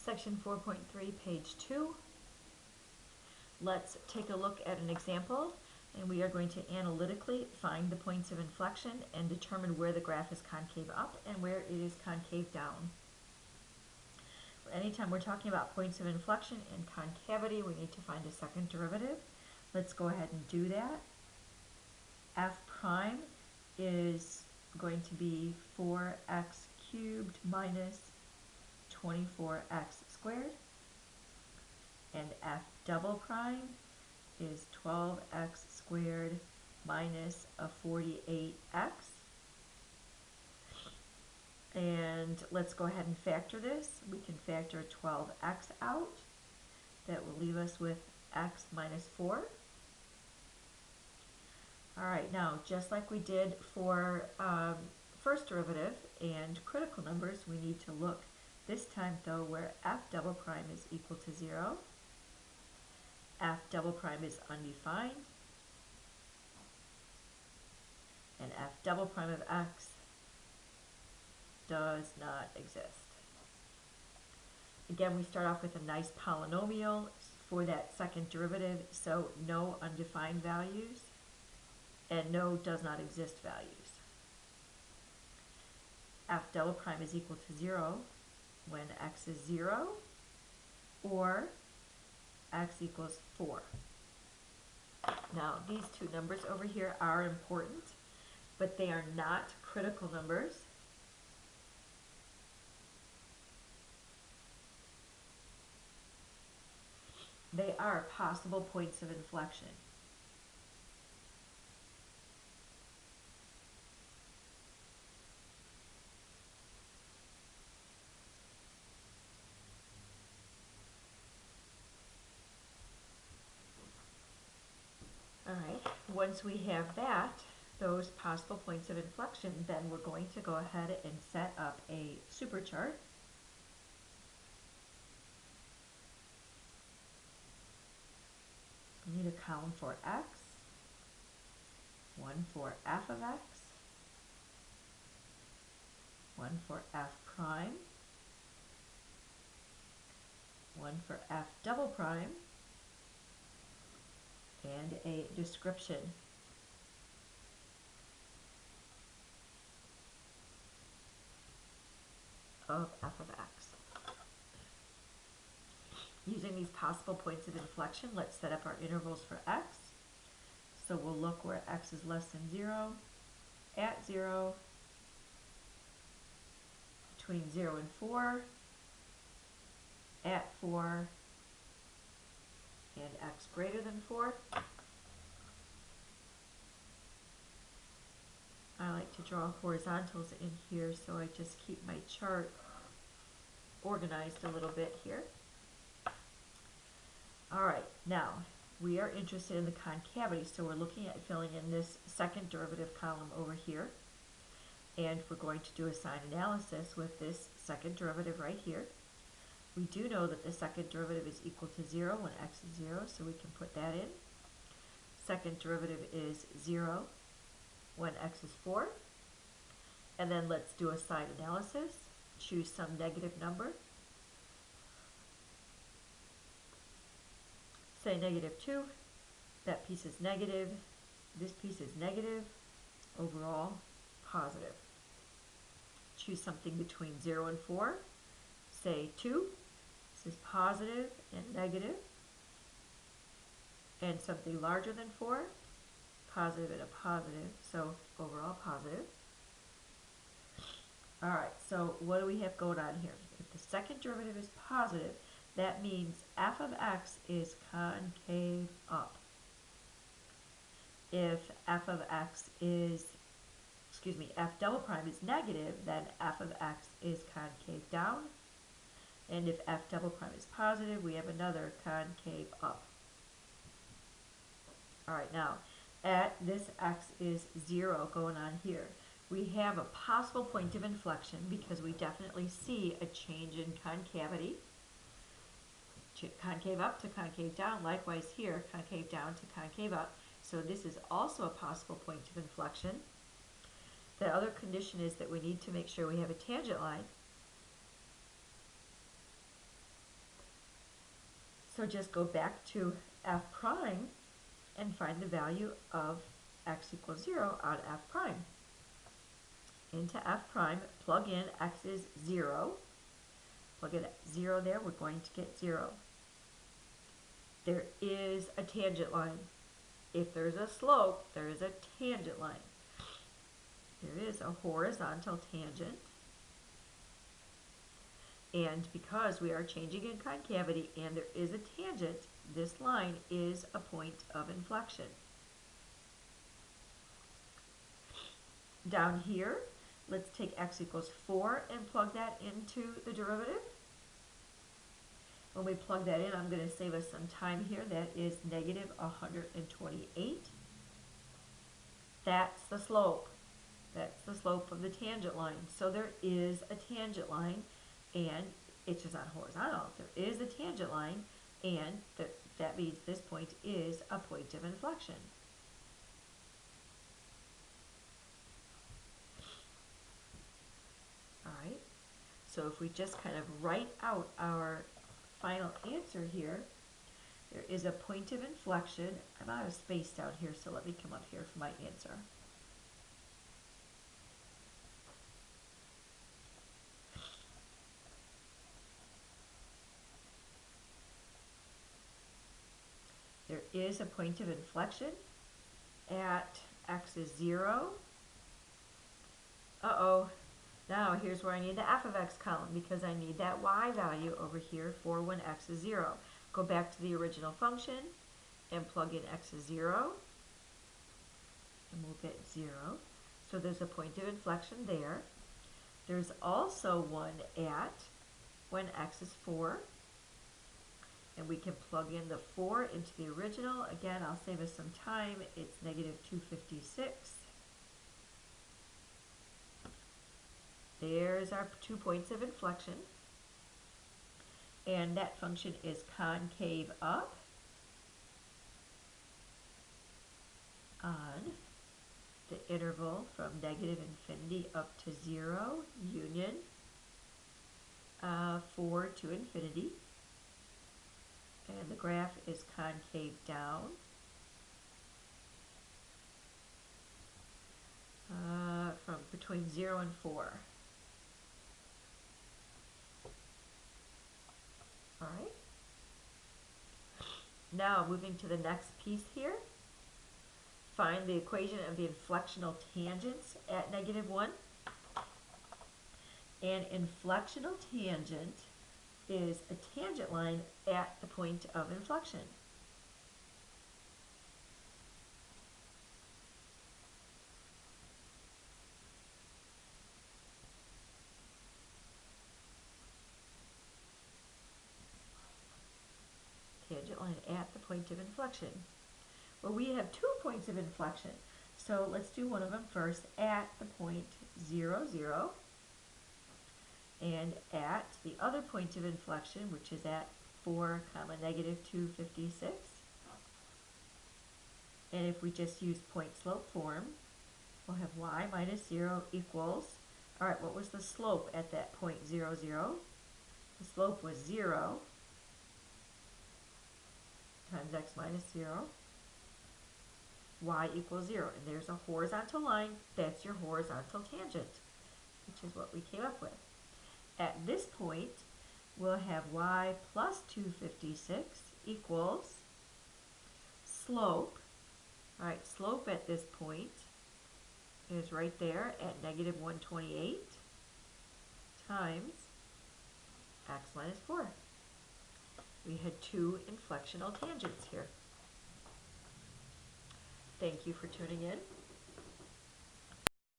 Section 4.3, page 2. Let's take a look at an example, and we are going to analytically find the points of inflection and determine where the graph is concave up and where it is concave down. Anytime we're talking about points of inflection and concavity, we need to find a second derivative. Let's go ahead and do that. F prime is going to be 4x cubed minus 24x squared, and f double prime is 12x squared minus a 48x. And let's go ahead and factor this. We can factor 12x out. That will leave us with x minus 4. Alright, now just like we did for first derivative and critical numbers, we need to look this time though where f double prime is equal to 0. F double prime is undefined, and f double prime of x does not exist. Again, we start off with a nice polynomial for that second derivative, so no undefined values and no does not exist values. F double prime is equal to 0 when x is 0 or x equals 4. Now, these two numbers over here are important, but they are not critical numbers. They are possible points of inflection. Alright, once we have that, those possible points of inflection, then we're going to go ahead and set up a superchart. We need a column for x, one for f of x, one for f prime, one for f double prime, and a description. Of f of x. Using these possible points of inflection, let's set up our intervals for x. So we'll look where x is less than 0, at 0, between 0 and 4, at 4, and x greater than 4. I like to draw horizontals in here, so I just keep my chart organized a little bit here. Alright, now we are interested in the concavity, so we're looking at filling in this second derivative column over here. And we're going to do a sign analysis with this second derivative right here. We do know that the second derivative is equal to 0 when x is 0, so we can put that in. Second derivative is 0 when x is 4. And then let's do a sign analysis. Choose some negative number. Say -2. That piece is negative. This piece is negative. Overall, positive. Choose something between 0 and 4. Say 2. This is positive and negative. And something larger than 4. Positive and a positive. So overall positive. Alright, so what do we have going on here? If the second derivative is positive, that means f of x is concave up. If f of x is, f double prime is negative, then f of x is concave down. And if f double prime is positive, we have another concave up. Alright, now, at this x is 0 going on here. We have a possible point of inflection because we definitely see a change in concavity. Concave up to concave down, likewise here, concave down to concave up. So this is also a possible point of inflection. The other condition is that we need to make sure we have a tangent line. So just go back to f prime and find the value of x equals 0 out of f prime. Into f prime, plug in x is 0. Plug in 0 there, we're going to get 0. There is a tangent line. If there's a slope, there is a tangent line. There is a horizontal tangent. And because we are changing in concavity and there is a tangent, this line is a point of inflection. Down here, let's take x equals 4 and plug that into the derivative. When we plug that in, I'm going to save us some time here. That is negative 128. That's the slope. That's the slope of the tangent line. So there is a tangent line, and it's just not horizontal. There is a tangent line, and that means this point is a point of inflection. All right. So if we just kind of write out our final answer here, there is a point of inflection. I'm out of space down here, so let me come up here for my answer. There is a point of inflection at x is 0. Uh-oh. Now here's where I need the f of x column, because I need that y value over here for when x is 0. Go back to the original function and plug in x is 0, and we'll get 0. So there's a point of inflection there. There's also one at when x is 4. And we can plug in the 4 into the original. Again, I'll save us some time. It's negative 256. There's our 2 points of inflection. And that function is concave up on the interval from negative infinity up to 0, union 4 to infinity. And the graph is concave down from between 0 and 4. All right. Now moving to the next piece here. Find the equation of the inflectional tangents at negative 1. An inflectional tangent is a tangent line at the point of inflection. Tangent line at the point of inflection. Well, we have 2 points of inflection, so let's do one of them first at the point 0, 0. And at the other point of inflection, which is at 4, negative 256. And if we just use point slope form, we'll have y minus 0 equals, all right, what was the slope at that point 0, 0? The slope was 0 times x minus 0. Y equals 0. And there's a horizontal line. That's your horizontal tangent, which is what we came up with. At this point, we'll have y plus 256 equals slope. All right, slope at this point is right there at negative 128 times x minus 4. We had 2 inflectional tangents here. Thank you for tuning in.